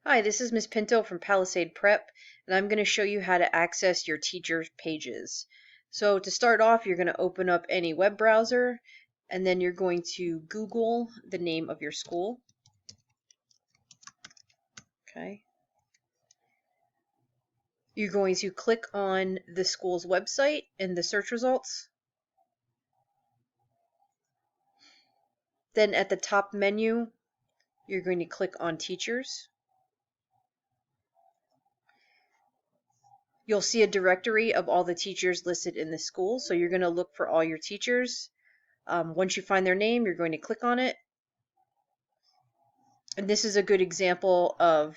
Hi, this is Miss Pinto from Palisade Prep, and I'm going to show you how to access your teacher's pages. So to start off, you're going to open up any web browser, and then you're going to Google the name of your school. Okay. You're going to click on the school's website in the search results. Then at the top menu, you're going to click on Teachers. You'll see a directory of all the teachers listed in the school, so you're going to look for all your teachers. Once you find their name, you're going to click on it. And this is a good example of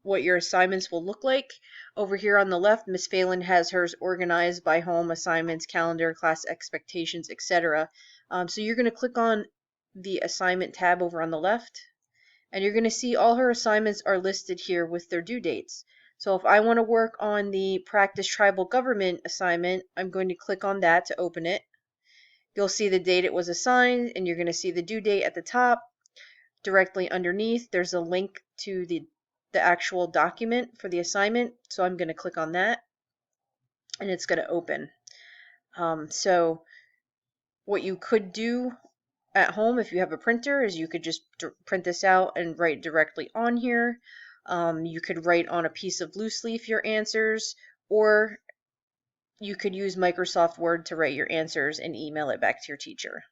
what your assignments will look like. Over here on the left, Miss Phelan has hers organized by home, assignments, calendar, class expectations, etc. So you're going to click on the assignment tab over on the left, and you're going to see all her assignments are listed here with their due dates. So if I want to work on the practice tribal government assignment, I'm going to click on that to open it. You'll see the date it was assigned, and you're going to see the due date at the top. Directly underneath, there's a link to the actual document for the assignment. So I'm going to click on that, and it's going to open. So what you could do at home if you have a printer is you could just print this out and write directly on here. You could write on a piece of loose leaf your answers, or you could use Microsoft Word to write your answers and email it back to your teacher.